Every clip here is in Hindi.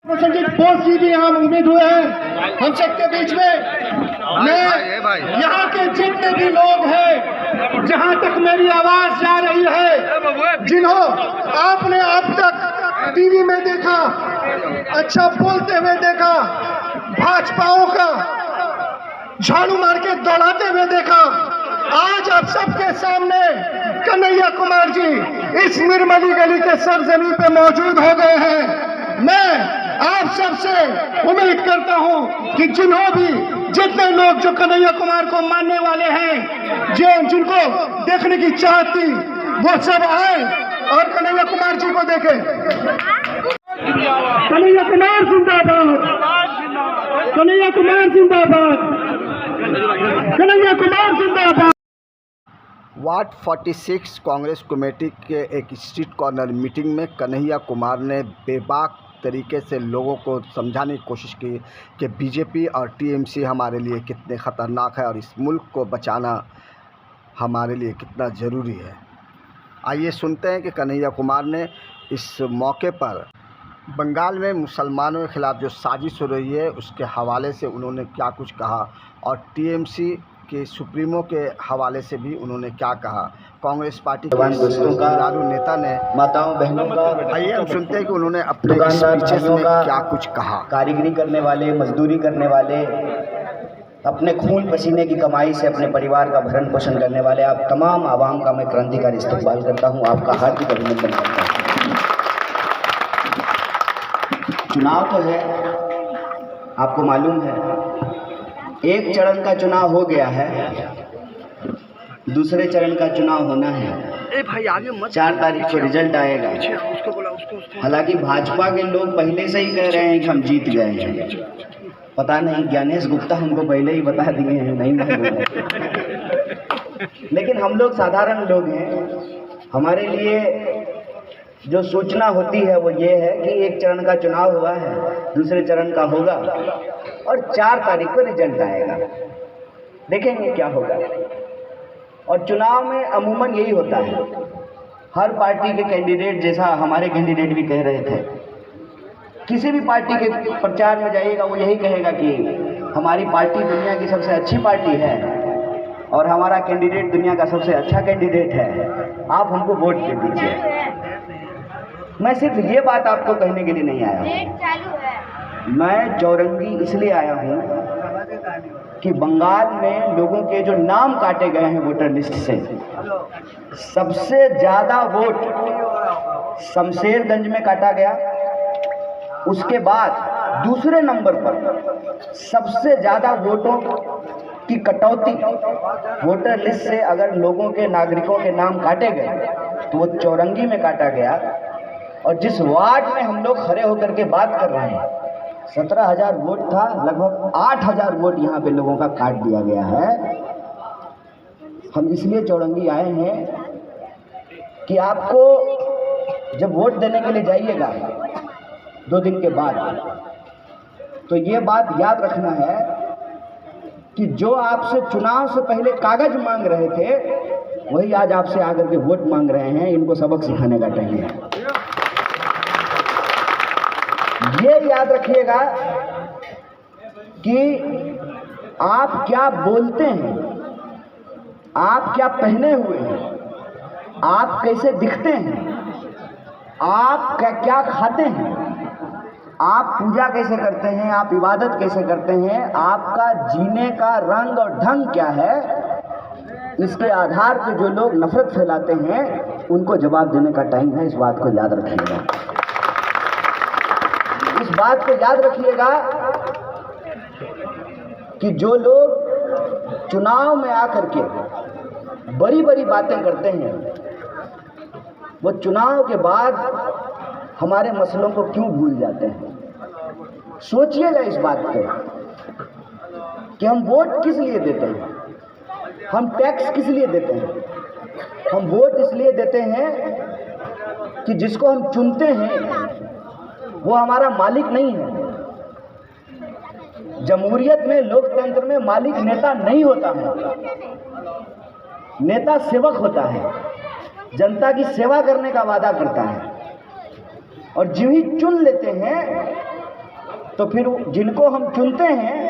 प्रसंगिक बोस जी भी यहाँ उम्मीद हुए हैं हम सबके बीच में। मैं यहाँ के जितने भी लोग हैं, जहाँ तक मेरी आवाज जा रही है, जिन्हों आपने अब तक टीवी में देखा, अच्छा बोलते हुए देखा, भाजपाओं का झाड़ू मार के दौड़ाते हुए देखा, आज आप सबके सामने कन्हैया कुमार जी इस निर्मली गली के सरजमीन पे मौजूद हो गए हैं। मैं आप सबसे उम्मीद करता हूं कि जितने लोग जो कन्हैया कुमार को मानने वाले हैं, जिनको देखने की चाहत थी, वो सब आए और कन्हैया कुमार जी को देखें। कन्हैया कुमार जिंदाबाद, कन्हैया कुमार जिंदाबाद, कन्हैया कुमार जिंदाबाद। वार्ड 46 कांग्रेस कमेटी के एक स्ट्रीट कॉर्नर मीटिंग में कन्हैया कुमार ने बेबाक तरीके से लोगों को समझाने की कोशिश की कि बीजेपी और टीएमसी हमारे लिए कितने ख़तरनाक है और इस मुल्क को बचाना हमारे लिए कितना ज़रूरी है। आइए सुनते हैं कि कन्हैया कुमार ने इस मौके पर बंगाल में मुसलमानों के ख़िलाफ़ जो साजिश हो रही है उसके हवाले से उन्होंने क्या कुछ कहा और टीएमसी के सुप्रीमो के हवाले से भी उन्होंने क्या कहा। कांग्रेस पार्टी के दोस्तों का, नेता ने, माताओं बहनों का, आइए हम सुनते हैं कि उन्होंने अपने स्पीचेस में क्या कुछ कहा। कारीगरी करने वाले, मजदूरी करने वाले, अपने खून पसीने की कमाई से अपने परिवार का भरण पोषण करने वाले आप तमाम आवाम का मैं क्रांतिकारी इस्तकबाल करता हूं, आपका हार्दिक अभिनंदन करता हूं। चुनाव तो है, आपको मालूम है, एक चरण का चुनाव हो गया है, दूसरे चरण का चुनाव होना है। 4 तारीख को रिजल्ट आएगा। हालांकि भाजपा के लोग पहले से ही कह रहे हैं कि हम जीत गए हैं। पता नहीं ज्ञानेश गुप्ता हमको पहले ही बता दिए हैं, नहीं मालूम है। लेकिन हम लोग साधारण लोग हैं, हमारे लिए जो सूचना होती है वो ये है कि एक चरण का चुनाव हुआ है, दूसरे चरण का होगा और 4 तारीख को रिजल्ट आएगा। देखेंगे क्या होगा। और चुनाव में अमूमन यही होता है, हर पार्टी के कैंडिडेट, जैसा हमारे कैंडिडेट भी कह रहे थे, किसी भी पार्टी के प्रचार में जाइएगा वो यही कहेगा कि हमारी पार्टी दुनिया की सबसे अच्छी पार्टी है और हमारा कैंडिडेट दुनिया का सबसे अच्छा कैंडिडेट है, आप हमको वोट दे दीजिए। मैं सिर्फ ये बात आपको कहने के लिए नहीं आया हूँ, मैं चौरंगी इसलिए आया हूँ कि बंगाल में लोगों के जो नाम काटे गए हैं वोटर लिस्ट से, सबसे ज़्यादा वोट शमशेरगंज में काटा गया। उसके बाद दूसरे नंबर पर सबसे ज़्यादा वोटों की कटौती वोटर लिस्ट से अगर लोगों के, नागरिकों के नाम काटे गए तो वो चौरंगी में काटा गया। और जिस वार्ड में हम लोग खड़े होकर के बात कर रहे हैं, 17,000 वोट था, लगभग 8,000 वोट यहाँ पे लोगों का काट दिया गया है। हम इसलिए चौरंगी आए हैं कि आपको जब वोट देने के लिए जाइएगा 2 दिन के बाद, तो ये बात याद रखना है कि जो आपसे चुनाव से पहले कागज मांग रहे थे वही आज आपसे आकर के वोट मांग रहे हैं। इनको सबक सिखाने का टाइम है। ये याद रखिएगा कि आप क्या बोलते हैं, आप क्या पहने हुए हैं, आप कैसे दिखते हैं, आप क्या खाते हैं, आप पूजा कैसे करते हैं, आप इबादत कैसे करते हैं, आपका जीने का रंग और ढंग क्या है, इसके आधार पर जो लोग नफरत फैलाते हैं उनको जवाब देने का टाइम है। इस बात को याद रखिएगा। इस बात को याद रखिएगा कि जो लोग चुनाव में आकर के बड़ी बड़ी बातें करते हैं, वो चुनाव के बाद हमारे मसलों को क्यों भूल जाते हैं। सोचिएगा इस बात पे कि हम वोट किस लिए देते हैं, हम टैक्स किस लिए देते हैं। हम वोट इसलिए देते हैं कि जिसको हम चुनते हैं वो हमारा मालिक नहीं है। जमहूरियत में, लोकतंत्र में मालिक नेता नहीं होता है, नेता सेवक होता है, जनता की सेवा करने का वादा करता है। और जो ही चुन लेते हैं तो फिर जिनको हम चुनते हैं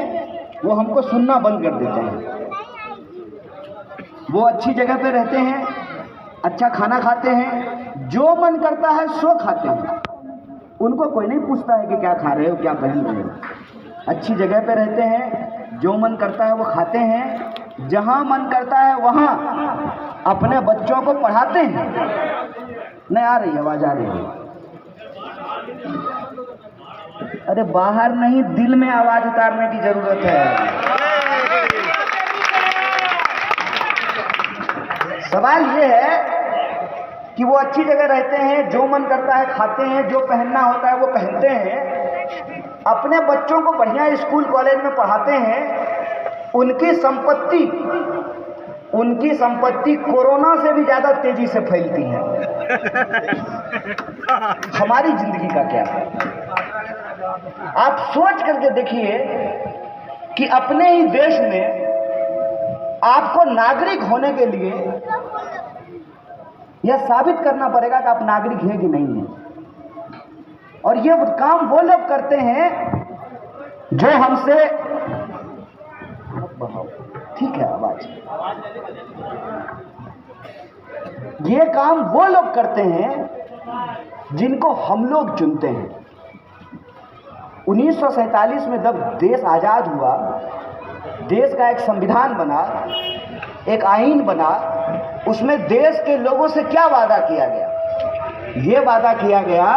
वो हमको सुनना बंद कर देते हैं। वो अच्छी जगह पे रहते हैं, अच्छा खाना खाते हैं, जो मन करता है सो खाते हैं, उनको कोई नहीं पूछता है कि क्या खा रहे हो, क्या पहन रहे हो। अच्छी जगह पे रहते हैं, जो मन करता है वो खाते हैं, जहाँ मन करता है वहाँ अपने बच्चों को पढ़ाते हैं। नहीं आ रही आवाज़, आ रही है? अरे बाहर नहीं, दिल में आवाज़ उतारने की जरूरत है। सवाल ये है कि वो अच्छी जगह रहते हैं, जो मन करता है खाते हैं, जो पहनना होता है वो पहनते हैं, अपने बच्चों को बढ़िया स्कूल कॉलेज में पढ़ाते हैं। उनकी संपत्ति कोरोना से भी ज़्यादा तेजी से फैलती है। हमारी जिंदगी का क्या है? आप सोच करके देखिए कि अपने ही देश में आपको नागरिक होने के लिए यह साबित करना पड़ेगा कि आप नागरिक हैं कि नहीं हैं। और ये काम वो लोग करते हैं जो हमसे, ठीक है आवाज, ये काम वो लोग करते हैं जिनको हम लोग चुनते हैं। 1947 में जब देश आज़ाद हुआ, देश का एक संविधान बना, एक आईन बना, उसमें देश के लोगों से क्या वादा किया गया? ये वादा किया गया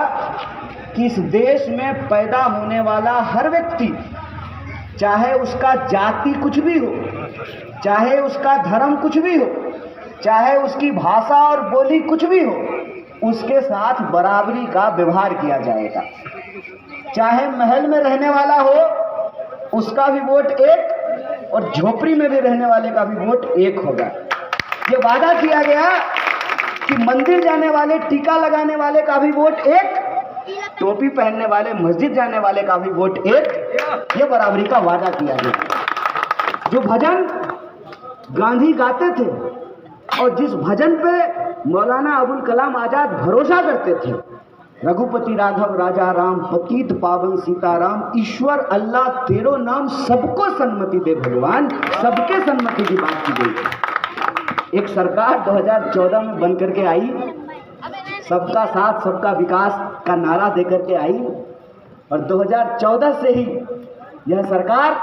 कि इस देश में पैदा होने वाला हर व्यक्ति, चाहे उसका जाति कुछ भी हो, चाहे उसका धर्म कुछ भी हो, चाहे उसकी भाषा और बोली कुछ भी हो, उसके साथ बराबरी का व्यवहार किया जाएगा। चाहे महल में रहने वाला हो, उसका भी वोट एक, और झोपड़ी में भी रहने वाले का भी वोट एक होगा। ये वादा किया गया कि मंदिर जाने वाले, टीका लगाने वाले का भी वोट एक, टोपी पहनने वाले, मस्जिद जाने वाले का भी वोट एक। ये बराबरी का वादा किया गया। जो भजन गांधी गाते थे और जिस भजन पे मौलाना अबुल कलाम आजाद भरोसा करते थे, रघुपति राघव राजा राम, पतित पावन सीताराम, ईश्वर अल्लाह तेरो नाम, सबको सन्मति दे भगवान, सबके सन्मति की बात की गई। एक सरकार 2014 में बन करके आई, सबका साथ सबका विकास का नारा दे करके आई, और 2014 से ही यह सरकार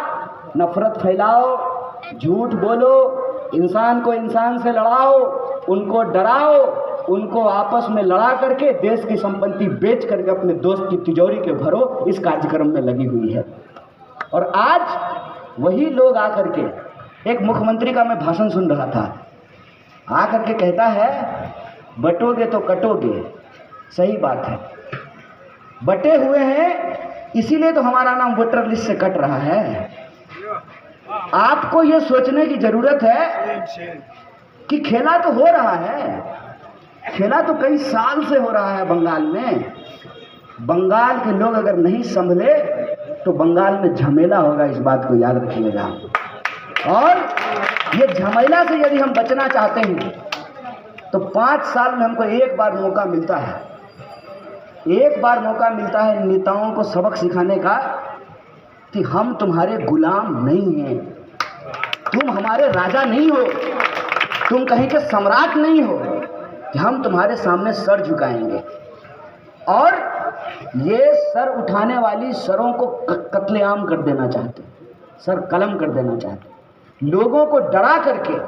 नफरत फैलाओ, झूठ बोलो, इंसान को इंसान से लड़ाओ, उनको डराओ, उनको आपस में लड़ा करके देश की संपत्ति बेच करके अपने दोस्त की तिजोरी के भरो, इस कार्यक्रम में लगी हुई है। और आज वही लोग आकर के, एक मुख्यमंत्री का मैं भाषण सुन रहा था, आकर के कहता है बटोगे तो कटोगे। सही बात है, बटे हुए हैं, इसीलिए तो हमारा नाम वोटर लिस्ट से कट रहा है। आपको ये सोचने की जरूरत है कि खेला तो हो रहा है, खेला तो कई साल से हो रहा है बंगाल में। बंगाल के लोग अगर नहीं संभले तो बंगाल में झमेला होगा, इस बात को याद रखिएगा। और ये झमेला से यदि हम बचना चाहते हैं तो 5 साल में हमको एक बार मौका मिलता है, एक बार मौका मिलता है नेताओं को सबक सिखाने का कि हम तुम्हारे गुलाम नहीं हैं, तुम हमारे राजा नहीं हो, तुम कहीं के सम्राट नहीं हो, कि हम तुम्हारे सामने सर झुकाएंगे। और ये सर उठाने वाली सरों को कत्लेआम कर देना चाहते, सर कलम कर देना चाहते, लोगों को डरा करके,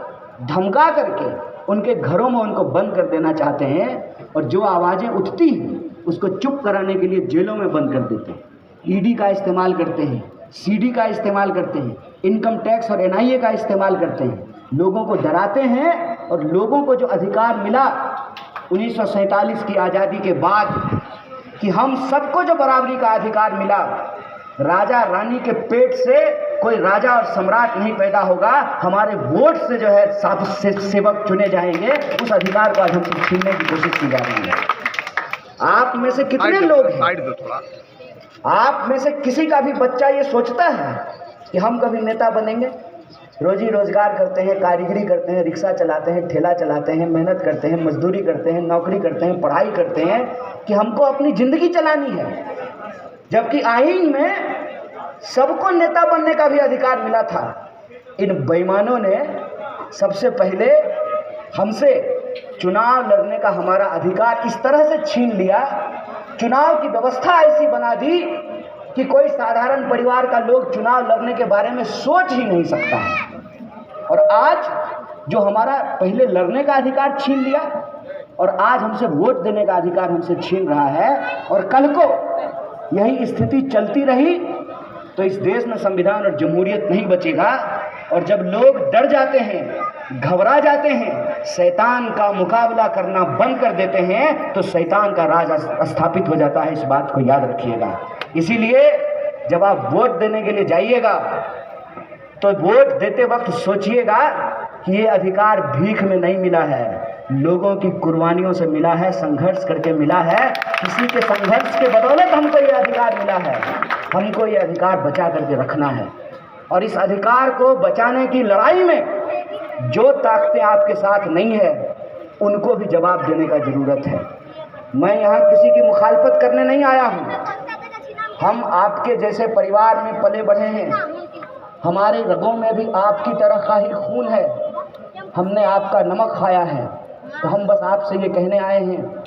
धमका करके उनके घरों में उनको बंद कर देना चाहते हैं। और जो आवाज़ें उठती हैं उसको चुप कराने के लिए जेलों में बंद कर देते हैं, ईडी का इस्तेमाल करते हैं, सीडी का इस्तेमाल करते हैं, इनकम टैक्स और एनआईए का इस्तेमाल करते हैं, लोगों को डराते हैं। और लोगों को जो अधिकार मिला 1947 की आज़ादी के बाद, कि हम सबको जो बराबरी का अधिकार मिला, राजा रानी के पेट से कोई राजा और सम्राट नहीं पैदा होगा, हमारे वोट से जो है साधु सेवक चुने जाएंगे, उस अधिकार को आज हम छीनने की कोशिश की जा रही है। आप में से कितने लोग हैं, आप में से किसी का भी बच्चा ये सोचता है कि हम कभी नेता बनेंगे? रोजी रोजगार करते हैं, कारीगरी करते हैं, रिक्शा चलाते हैं, ठेला चलाते हैं, मेहनत करते हैं, मजदूरी करते हैं, नौकरी करते हैं, पढ़ाई करते हैं कि हमको अपनी ज़िंदगी चलानी है। जबकि आईन में सबको नेता बनने का भी अधिकार मिला था। इन बेईमानों ने सबसे पहले हमसे चुनाव लड़ने का हमारा अधिकार इस तरह से छीन लिया, चुनाव की व्यवस्था ऐसी बना दी कि कोई साधारण परिवार का लोग चुनाव लड़ने के बारे में सोच ही नहीं सकता है। और आज जो हमारा पहले लड़ने का अधिकार छीन लिया और आज हमसे वोट देने का अधिकार हमसे छीन रहा है, और कल को यही स्थिति चलती रही तो इस देश में संविधान और जमहूरियत नहीं बचेगा। और जब लोग डर जाते हैं, घबरा जाते हैं, शैतान का मुकाबला करना बंद कर देते हैं, तो शैतान का राज स्थापित हो जाता है। इस बात को याद रखिएगा। इसीलिए जब आप वोट देने के लिए जाइएगा तो वोट देते वक्त सोचिएगा कि ये अधिकार भीख में नहीं मिला है, लोगों की कुर्बानियों से मिला है, संघर्ष करके मिला है, किसी के संघर्ष के बदौलत हमको ये अधिकार मिला है। हमको ये अधिकार बचा करके रखना है, और इस अधिकार को बचाने की लड़ाई में जो ताकतें आपके साथ नहीं है उनको भी जवाब देने का ज़रूरत है। मैं यहाँ किसी की मुखालफत करने नहीं आया हूँ। हम आपके जैसे परिवार में पले बढ़े हैं, हमारे रगों में भी आपकी तरह का ही खून है, हमने आपका नमक खाया है। तो हम बस आपसे ये कहने आए हैं,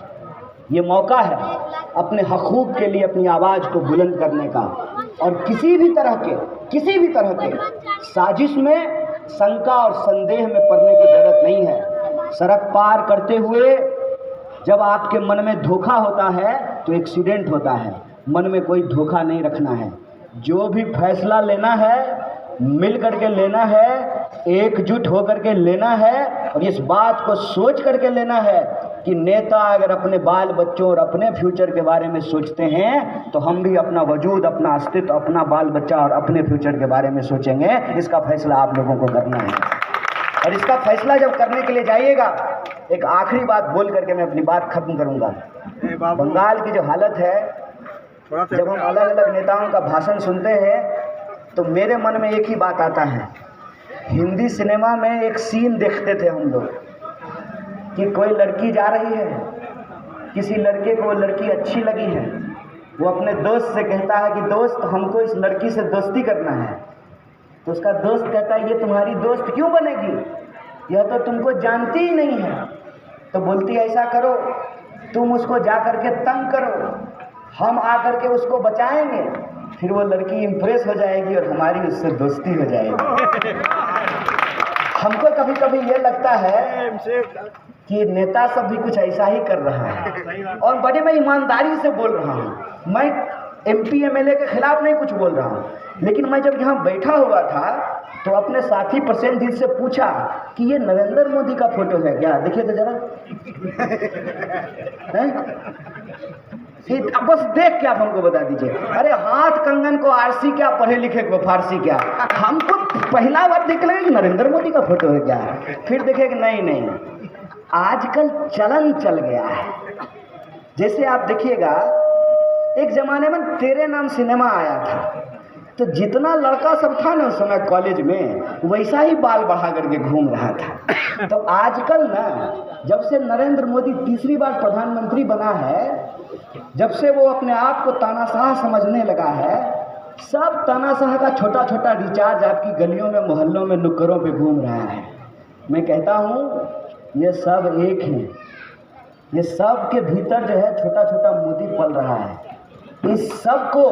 ये मौका है अपने हकूक़ के लिए अपनी आवाज़ को बुलंद करने का, और किसी भी तरह के साजिश में, शंका और संदेह में पड़ने की ज़रूरत नहीं है। सड़क पार करते हुए जब आपके मन में धोखा होता है तो एक्सीडेंट होता है, मन में कोई धोखा नहीं रखना है। जो भी फैसला लेना है मिल करके लेना है, एकजुट होकर के लेना है, और इस बात को सोच करके लेना है कि नेता अगर अपने बाल बच्चों और अपने फ्यूचर के बारे में सोचते हैं तो हम भी अपना वजूद, अपना अस्तित्व, अपना बाल बच्चा और अपने फ्यूचर के बारे में सोचेंगे। इसका फैसला आप लोगों को करना है, और इसका फैसला जब करने के लिए जाइएगा, एक आखिरी बात बोल करके मैं अपनी बात खत्म करूंगा। बंगाल की जो हालत है, जब हम अलग अलग नेताओं का भाषण सुनते हैं तो मेरे मन में एक ही बात आता है। हिंदी सिनेमा में एक सीन देखते थे हम लोग कि कोई लड़की जा रही है, किसी लड़के को वो लड़की अच्छी लगी है, वो अपने दोस्त से कहता है कि दोस्त हमको इस लड़की से दोस्ती करना है। तो उसका दोस्त कहता है ये तुम्हारी दोस्त क्यों बनेगी, यह तो तुमको जानती ही नहीं है। तो बोलती है ऐसा करो, तुम उसको जा कर के तंग करो, हम आकर के उसको बचाएंगे, फिर वो लड़की इम्प्रेस हो जाएगी और हमारी उससे दोस्ती हो जाएगी। हमको कभी कभी ये लगता है कि नेता सब भी कुछ ऐसा ही कर रहा है, और बड़े मैं ईमानदारी से बोल रहा हूँ। मैं MP MLA के खिलाफ नहीं कुछ बोल रहा हूँ, लेकिन मैं जब यहाँ बैठा हुआ था तो अपने साथी प्रसेनजीत से पूछा कि ये नरेंद्र मोदी का फोटो है क्या, देखिए तो जरा बस देख के आप हमको बता दीजिए। अरे हाथ कंगन को आरसी क्या, पढ़े लिखे को फारसी क्या। हमको पहला बार देख लगे कि नरेंद्र मोदी का फोटो है क्या, फिर देखे कि नहीं, आजकल चलन चल गया है। जैसे आप देखिएगा, एक जमाने में तेरे नाम सिनेमा आया था, तो जितना लड़का सब था ना उस समय कॉलेज में, वैसा ही बाल बढ़ा करके घूम रहा था। तो आजकल ना, जब से नरेंद्र मोदी तीसरी बार प्रधानमंत्री बना है, जब से वो अपने आप को तानाशाह समझने लगा है, सब तानाशाह का छोटा छोटा रिचार्ज आपकी गलियों में, मोहल्लों में, नुक्करों पे घूम रहा है। मैं कहता हूँ ये सब एक हैं, ये सब के भीतर जो है छोटा छोटा मोदी पल रहा है। इस सब को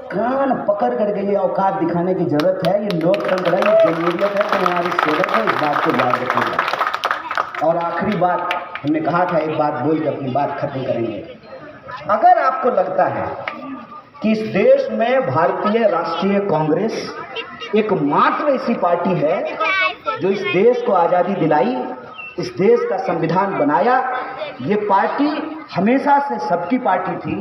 कान पकड़ करके ये औकात दिखाने की जरूरत है। ये लोकतंत्र है, ये जमहूरियत है, तो हमारी सेवक है, इस बात को याद रखिएगा। और आखिरी बात हमने कहा था, एक बात बोल के अपनी बात खत्म करेंगे। अगर आपको लगता है कि इस देश में भारतीय राष्ट्रीय कांग्रेस एकमात्र ऐसी पार्टी है जो इस देश को आज़ादी दिलाई, इस देश का संविधान बनाया, ये पार्टी हमेशा से सबकी पार्टी थी,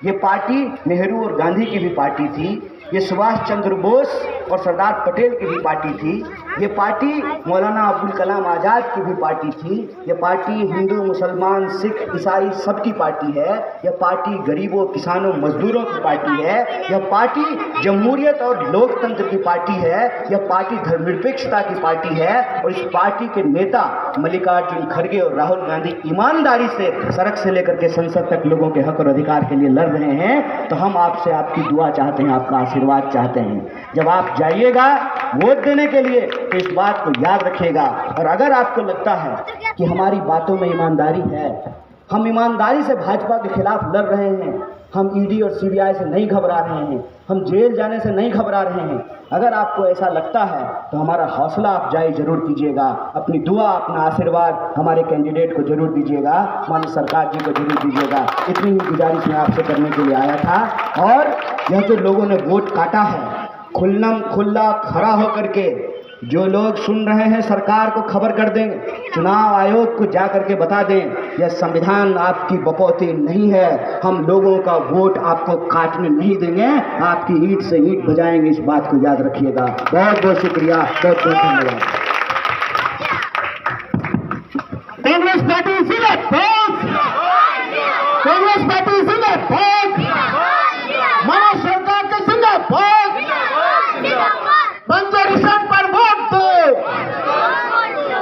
ये पार्टी नेहरू और गांधी की भी पार्टी थी, ये सुभाष चंद्र बोस और सरदार पटेल की भी पार्टी थी, ये पार्टी मौलाना अब्दुल कलाम आज़ाद की भी पार्टी थी। ये पार्टी हिंदू, मुसलमान, सिख, ईसाई सबकी पार्टी है। यह पार्टी गरीबों, किसानों, मजदूरों की पार्टी है। यह पार्टी जमहूरियत और लोकतंत्र की पार्टी है। यह पार्टी धर्मनिरपेक्षता की पार्टी है। और इस पार्टी के नेता मल्लिकार्जुन खड़गे और राहुल गांधी ईमानदारी से सड़क से लेकर के संसद तक लोगों के हक और अधिकार के लिए लड़ रहे हैं। तो हम आपसे आपकी दुआ चाहते हैं, आपका आशीर्वाद चाहते हैं। जब आप जाइएगा वोट देने के लिए तो इस बात को याद रखिएगा। और अगर आपको लगता है कि हमारी बातों में ईमानदारी है, हम ईमानदारी से भाजपा के खिलाफ लड़ रहे हैं, हम ईडी और सीबीआई से नहीं घबरा रहे हैं, हम जेल जाने से नहीं घबरा रहे हैं, अगर आपको ऐसा लगता है तो हमारा हौसला आप जारी जरूर कीजिएगा। अपनी दुआ, अपना आशीर्वाद हमारे कैंडिडेट को जरूर दीजिएगा, माननीय सरकार जी को जरूर दीजिएगा। इतनी ही गुजारिश मैं आपसे करने के लिए आया था। और यह जो लोगों ने वोट काटा है, खुला खड़ा होकर के जो लोग सुन रहे हैं, सरकार को खबर कर दें, चुनाव आयोग को जा कर के बता दें, यह संविधान आपकी बकौती नहीं है। हम लोगों का वोट आपको काटने नहीं देंगे, आपकी ईंट से ईंट बजाएंगे। इस बात को याद रखिएगा। बहुत बहुत शुक्रिया, बहुत बहुत धन्यवाद। कांग्रेस पार्टी जिंदाबाद, कांग्रेस पार्टी जिंदाबाद, मनोज सरकार के जिंदाबाद, पंचरिशन पर वोट दो,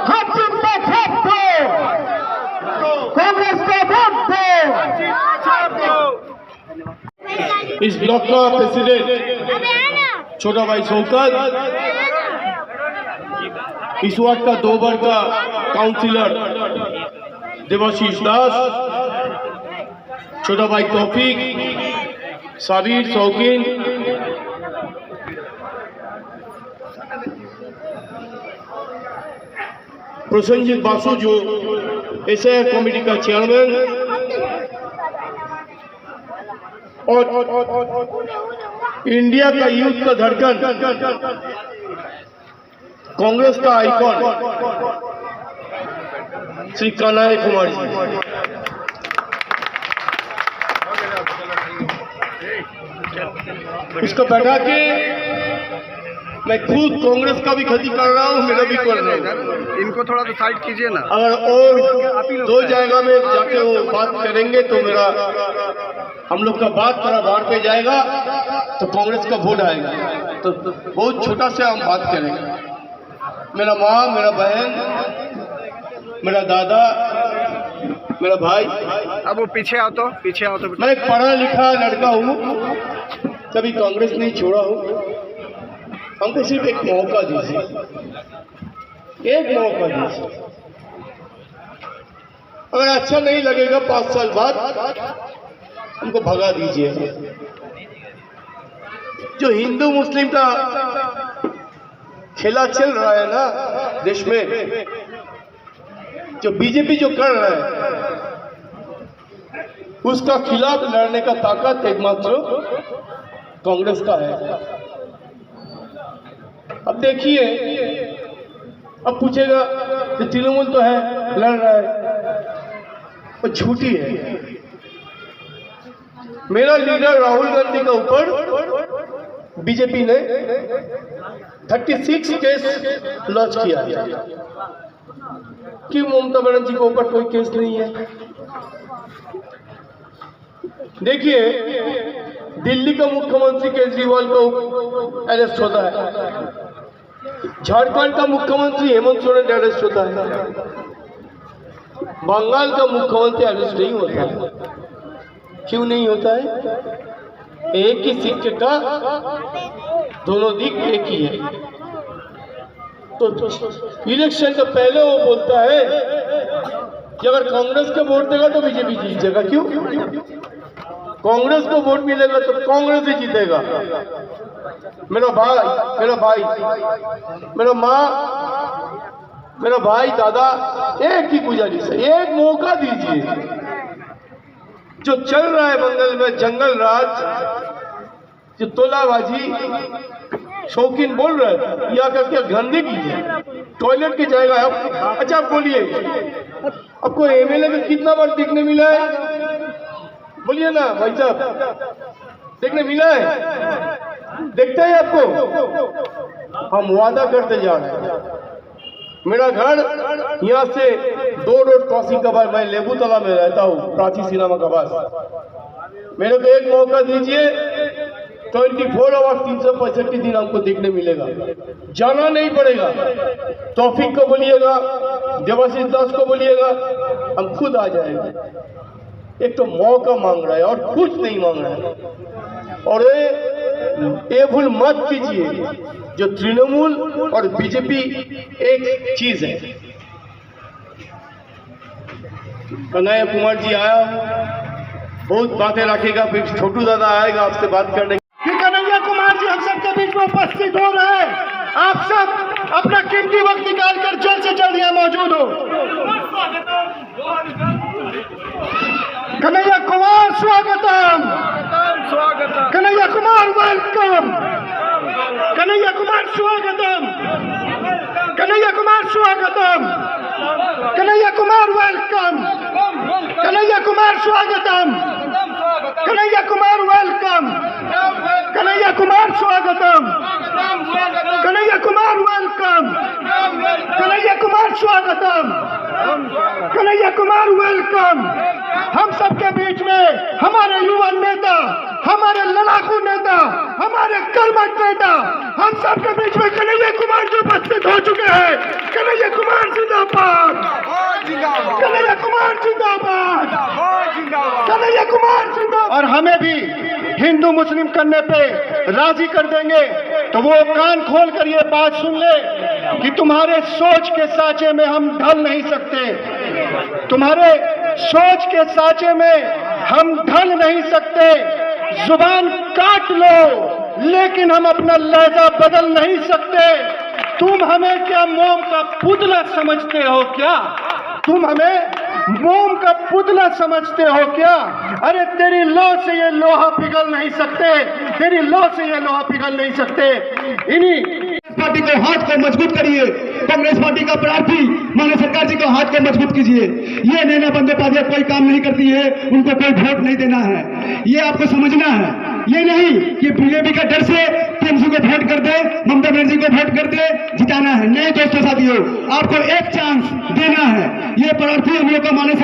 हर चीज पे छाप दो, कांग्रेस को वोट दो। इस ब्लॉक का प्रेसिडेंट छोटा भाई शौकत, इस वार्ड का 2 बार का काउंसिलर देवाशीष दास, छोटा भाई तौफीक, साबिर, शौकीन, प्रसन्नजीत बासु जो एसआईआर कमेटी का चेयरमैन, और इंडिया का यूथ का धड़कन, कांग्रेस का आइकॉन श्री कन्हैया कुमार जी। इसको बैठा के मैं खुद कांग्रेस का भी खती कर रहा हूँ, मेरा भी कर रहा हूँ। इनको थोड़ा तो साइड कीजिए ना। अगर और 2 जगह में जाके वो बात करेंगे तो मेरा, हम लोग का बात थोड़ा बाहर पे जाएगा तो कांग्रेस का वोट आएगा। तो बहुत छोटा से हम बात करेंगे। मेरा माँ, मेरा बहन, मेरा दादा, मेरा भाई। अब वो पीछे आओ तो मैं एक पढ़ा लिखा लड़का हूँ, कभी कांग्रेस नहीं छोड़ा हूँ। हमको सिर्फ एक मौका दीजिए, एक मौका दीजिए। अगर अच्छा नहीं लगेगा 5 साल बाद हमको भगा दीजिए। जो हिंदू मुस्लिम का खेला चल रहा है ना देश में, जो बीजेपी जो कर रहा है, उसका खिलाफ लड़ने का ताकत एकमात्र कांग्रेस का है। अब देखिए, अब पूछेगा कि तृणमूल तो है, लड़ रहा है, वो झूठी है। मेरा लीडर राहुल गांधी के ऊपर बीजेपी ने 36 केस लॉन्च किया है। क्यों ममता बनर्जी के ऊपर कोई केस नहीं है? देखिए, दिल्ली का मुख्यमंत्री केजरीवाल को अरेस्ट होता है, झारखंड का मुख्यमंत्री हेमंत सोरेन अरेस्ट होता है, बंगाल का मुख्यमंत्री अरेस्ट नहीं होता है। क्यों नहीं होता है? एक ही सिक्के का दोनों दिख एक ही है। तो इलेक्शन से पहले वो बोलता है कि अगर कांग्रेस को वोट देगा तो बीजेपी जीतेगा। क्यों? कांग्रेस को वोट मिलेगा तो कांग्रेस ही जीतेगा। मेरा भाई, मेरा माँ, मेरा भाई, दादा, एक ही गुजारिश है, एक मौका दीजिए। जो चल रहा है बंगाल में जंगल राज, जो तोलाबाजी, शौकीन बोल रहे थे, यह करके गंदगी है, टॉयलेट की जाएगा। अच्छा, आप बोलिए, आपको एमएलए में कितना बार देखने मिला है? बोलिए ना भाई साहब, देखने मिला है? देखते हैं आपको? हम वादा करते जा रहे हैं। मेरा घर यहाँ से 2 रोड क्रॉसिंग के बाद, मैं लेबूतला में रहता हूँ, प्राची सिनेमा के पास। मेरे को एक मौका दीजिए, 24 आवर 365 दिन हमको देखने मिलेगा, जाना नहीं पड़ेगा। तौफीक को बोलिएगा, देवाशीष दास को बोलिएगा, हम खुद आ जाएंगे। एक तो मौका मांग रहा है और कुछ नहीं मांग रहा है। और ये भूल मत कीजिए, जो तृणमूल और बीजेपी एक चीज है। कन्हैया कुमार जी आया, बहुत बातें रखेगा, फिर छोटू दादा आएगा आपसे बात करने। कि कन्हैया कुमार जी हम सबके बीच में उपस्थित हो रहे हैं। आप सब अपना कीमती वक्त निकालकर जल्द से जल्द यहाँ मौजूद हो। कन्हैया कुमार स्वागतम, कन्हैया कुमार वेलकम, कन्हैया कुमार स्वागतम, कन्हैया कुमार स्वागतम, कन्हैया कुमार वेलकम, कन्हैया कुमार स्वागतम, कन्हैया कुमार वेलकम, कन्हैया कुमार स्वागतम, कन्हैया कुमार वेलकम, कन्हैया कुमार स्वागतम, कन्हैया कुमार वेलकम। हम सबके बीच में हमारे युवा नेता, हमारे लड़ाकू नेता, हमारे कर्मठ नेता, हम सबके बीच में कन्हैया कुमार जी उपस्थित हो चुके हैं। कन्हैया कुमार जिंदाबाद, कन्हैया कुमार जिंदाबाद, कन्हैया कुमार जिंदाबाद। और हमें भी हिंदू मुस्लिम करने पे राजी कर देंगे तो वो कान खोल कर ये बात सुन ले कि तुम्हारे सोच के साँचे में हम ढल नहीं सकते, तुम्हारे सोच के साँचे में हम ढल नहीं सकते। जुबान काट लो लेकिन हम अपना लहजा बदल नहीं सकते। तुम हमें क्या मोम का पुतला समझते हो क्या? तुम हमें मोम का पुतला समझते हो क्या? अरे तेरी लौ से ये लोहा पिघल नहीं सकते, तेरी लौ से ये लोहा पिघल नहीं सकते। इन्हीं पार्टी को हाथ को मजबूत करिए, कांग्रेस पार्टी का प्रार्थी माननीय सरकार जी को हाथ को मजबूत कीजिए। ये नैना बंदोपाध्याय कोई काम नहीं करती है, उनको कोई वोट नहीं देना है, ये आपको समझना है। ये नहीं कि बीजेपी का डर से टीएमसी को वोट कर दे, ममता बनर्जी को वोट कर दे, जिताना है। नहीं दोस्तों साथियों, आपको एक चांस देना है। ये प्रार्थी हम लोग का माननीय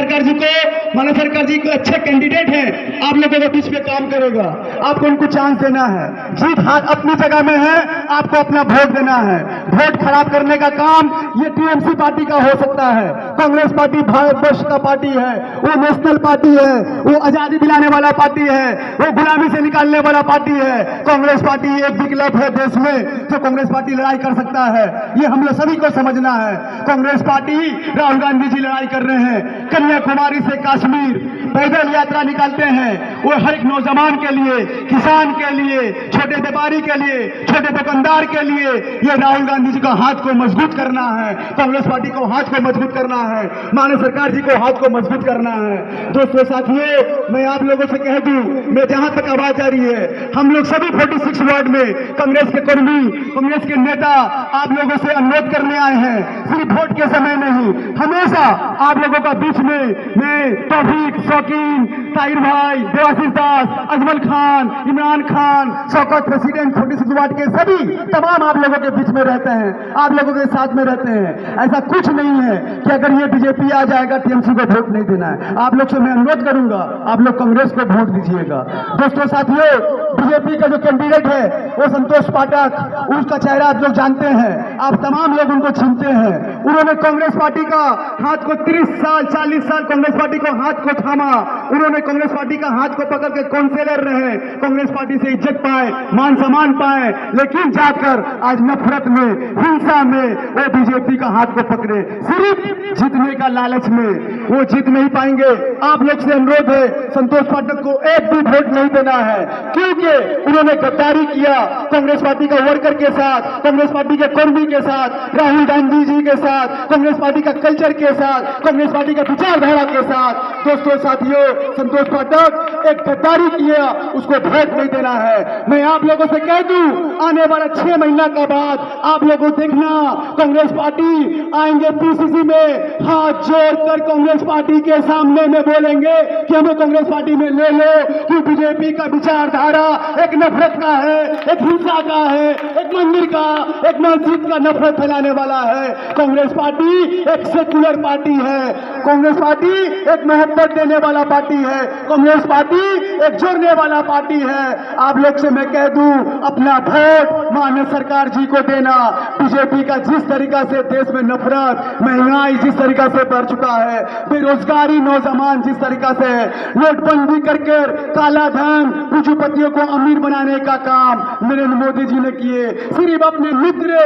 सरकार जी को अच्छे कैंडिडेट है, आप लोगों के बीच में काम करेगा, आपको उनको चांस देना है। जीत हाथ अपनी जगह में है, आपको अपना वोट देना है। वोट खराब करने का काम ये टीएमसी पार्टी का हो सकता है। कांग्रेस पार्टी भारतवर्ष का पार्टी है, वो नेशनल पार्टी है, वो आजादी दिलाने वाला पार्टी है, वो गुलामी से निकालने वाला पार्टी है। कांग्रेस पार्टी एक विकल्प है देश में, तो कांग्रेस पार्टी लड़ाई कर सकता है, ये हम लोग सभी को समझना है। कांग्रेस पार्टी, राहुल गांधी जी लड़ाई कर रहे हैं, कन्याकुमारी से कश्मीर पैदल यात्रा निकालते हैं, वो हर एक नौजवान के लिए, किसान के लिए, छोटे व्यापारी के लिए, छोटे दुकानदार के लिए। ये राहुल गांधी जी का हाथ को मजबूत करना है, कांग्रेस पार्टी को हाथ को मजबूत करना है, माननीय सरकार जी को हाथ को मजबूत करना है। दोस्तों साथियों, मैं आप लोगों से कह दूं, मैं जहां तक आवाज आ रही है, हम लोग सभी 46 वार्ड में कांग्रेस के कर्मी, कांग्रेस के नेता आप लोगों से अनुरोध करने आए हैं। सिर्फ वोट के समय नहीं, हमेशा आप लोगों का बीच में मैं तौफीक, शौकीन, ताहिर भाई, देवाशीष दास, अजमल खान, इमरान खान, शौकत प्रेसिडेंट 46 वार्ड के सभी तमाम आप लोगों के बीच में रहते हैं, आप लोगों के साथ में रहते हैं। ऐसा कुछ नहीं है कि अगर ये बीजेपी आ जाएगा टीएमसी को वोट नहीं देना है। आप लोग से मैं अनुरोध करूंगा, आप लोग कांग्रेस को वोट दीजिएगा। दोस्तों साथियों, बीजेपी का जो कैंडिडेट है वो संतोष पाठक, उसका चेहरा आप लोग जानते हैं, आप तमाम लोग उनको चिनते हैं। उन्होंने कांग्रेस पार्टी का हाथ को 30 साल 40 साल कांग्रेस पार्टी को हाथ को थामा, उन्होंने कांग्रेस पार्टी का हाथ को पकड़ के काउंसिलर रहे, कांग्रेस पार्टी से इज्जत पाए, मान सम्मान पाए, लेकिन जाकर आज नफरत में, हिंसा में वो बीजेपी का हाथ को पकड़े, सिर्फ जीतने का लालच में। वो जीत नहीं पाएंगे। आप लोग से अनुरोध है, संतोष पाठक को एक भी वोट नहीं देना है, क्योंकि उन्होंने गद्दारी किया कांग्रेस पार्टी का वर्कर के साथ, कांग्रेस पार्टी के कर्मी के साथ, राहुल गांधी जी के साथ, कांग्रेस पार्टी का कल्चर के साथ, कांग्रेस पार्टी का विचारधारा के साथ। दोस्तों साथियों, संतोष पाठक एक गद्दारी किया, उसको वोट नहीं देना है। मैं आप लोगों से कह दूं, आने वाला 6 महीना का बाद आप लोगों देखना, कांग्रेस पार्टी आएंगे पीसीसी में, हाथ जोड़कर कांग्रेस पार्टी के सामने में बोलेंगे कि हमें कांग्रेस पार्टी में ले लो, कि बीजेपी का विचारधारा एक नफरत का है, एक हिंसा का है, एक मंदिर का, एक मस्जिद का नफरत फैलाने वाला है। कांग्रेस पार्टी एक सेकुलर पार्टी है, कांग्रेस पार्टी एक मोहब्बत देने वाला पार्टी है, कांग्रेस पार्टी एक जोड़ने वाला पार्टी है। आप लोग से मैं कह दूं, अपना वोट माननीय सरकार जी को देना। बीजेपी का जिस तरीका से देश में नफरत, महंगाई जिस तरीका से बढ़ चुका है, बेरोजगारी, नौजवान जिस तरीका से नोटबंदी करके काला धन पूंजीपतियों को अमीर बनाने का काम नरेंद्र मोदी जी ने किए। सिर्फ अपने मित्र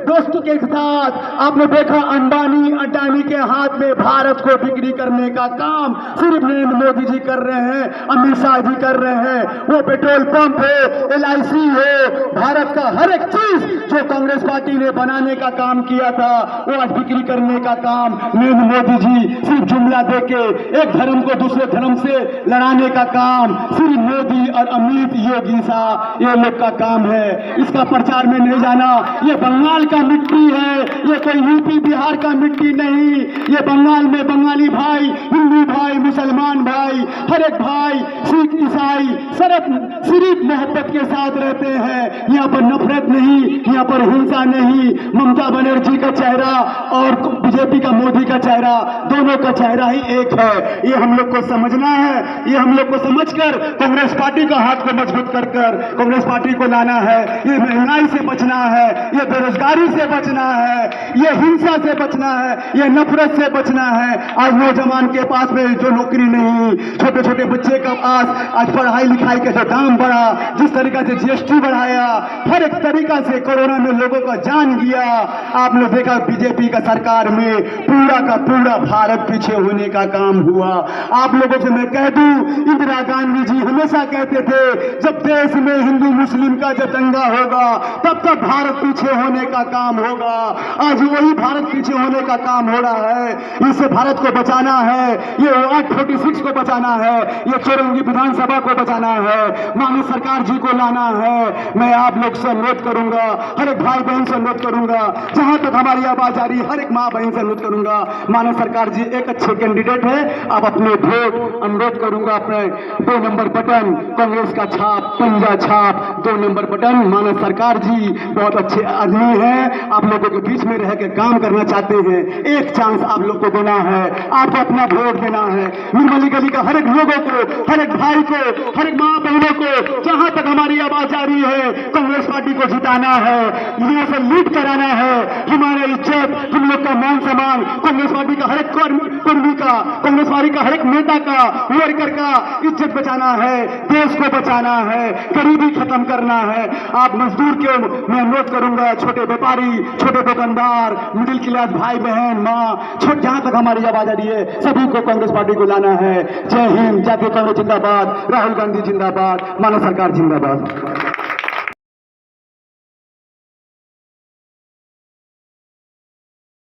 दोस्तों के साथ आपने देखा अंबानी अडानी के हाथ में भारत को बिक्री करने का काम सिर्फ नरेंद्र मोदी जी कर रहे हैं, अमित शाह जी कर रहे हैं। वो पेट्रोल पंप हो, LIC हो, भारत का हर एक चीज जो कांग्रेस पार्टी ने बनाने का काम किया था वो आज बिक्री करने का काम नरेंद्र मोदी जी सिर्फ जुमला देके एक धर्म को दूसरे धर्म से लड़ाने का काम सिर्फ मोदी और अमित योगी शाह ये लोग का काम है। इसका प्रचार में नहीं जाना। ये बंगाल का मिट्टी है, ये कोई यूपी बिहार का मिट्टी नहीं। ये बंगाल में बंगाली भाई, हिंदू भाई, मुसलमान भाई, हर एक भाई, सिख ईसाई सिर्फ मोहब्बत के साथ रहते हैं। यहाँ पर नफरत नहीं, यहाँ पर हिंसा नहीं। ममता बनर्जी का चेहरा और बीजेपी का मोदी का चेहरा, दोनों का चेहरा ही एक है। ये हम लोग को समझना है। ये हम लोग को समझकर कांग्रेस पार्टी का हाथ को मजबूत कर कांग्रेस पार्टी को लाना है। ये महंगाई से बचना है, ये बेरोजगारी से बचना है, ये हिंसा से बचना है, ये नफरत से बचना है। आज नौजवान के पास में जो नौकरी नहीं, छोटे छोटे बच्चे का पास आज पढ़ाई लिखाई का जो दाम बढ़ा, जिस तरीका से GST बढ़ाया, हर एक तरीका से कोरोना में लोगों का जान गया। आपने देखा बीजेपी का सरकार में पूरा का पूरा भारत पीछे होने का काम हुआ। आप लोगों से मैं कह दूं, इंदिरा गांधी जी हमेशा कहते थे जब देश में हिंदू मुस्लिम का जब दंगा होगा तब तक भारत पीछे होने का काम होगा। आज वही भारत पीछे होने का काम हो रहा है। इससे भारत को बचाना है, ये Act 46 को बचाना है, ये चौरंगी विधानसभा को बचाना है, माननीय सरकार जी को लाना है। मैं आप लोग से अनुरोध करूंगा, हर एक भाई बहन से अनुरोध करूंगा, जहां तक हमारी आवाज आ रही, हर एक माँ बहन से अनुरोध करूंगा, माननीय सरकार जी एक अच्छे कैंडिडेट है, आप अपने वोट अनुरोध करूंगा अपने 2 नंबर बटन, कांग्रेस का छाप, पंजा छाप, 2 नंबर बटन। माननीय सरकार जी बहुत अच्छे आदमी हैं, आप लोगों के बीच में रह के काम करना चाहते हैं। एक चांस आप लोग को देना है, आपको अपना वोट देना है। निर्मली गली का हर एक लोगों को, हर एक भाई को, हर एक माँ बहनों को, जहां तक हमारी आवाज आ रही है, कांग्रेस पार्टी को जिताना है, यहाँ से लीड कराना है। हमारे इज्जत, हम लोग का मान सम्मान, कांग्रेस पार्टी का हर एक कर्मी का, कांग्रेस पार्टी का हर एक नेता का, वर्कर का इज्जत बचाना है, देश को बचाना है, गरीबी खत्म करना है। आप मजदूर के मैं अनुरोध करूंगा, छोटे व्यापारी, छोटे दुकानदार, मिडिल क्लास भाई बहन, माँ, जहां तक हमारी आवाज आ रही है, सभी को कांग्रेस पार्टी को लाना है। जय हिंद, जातीय कांग्रेस जिंदाबाद, राहुल गांधी जिंदाबाद, मानव सरकार जिंदाबाद।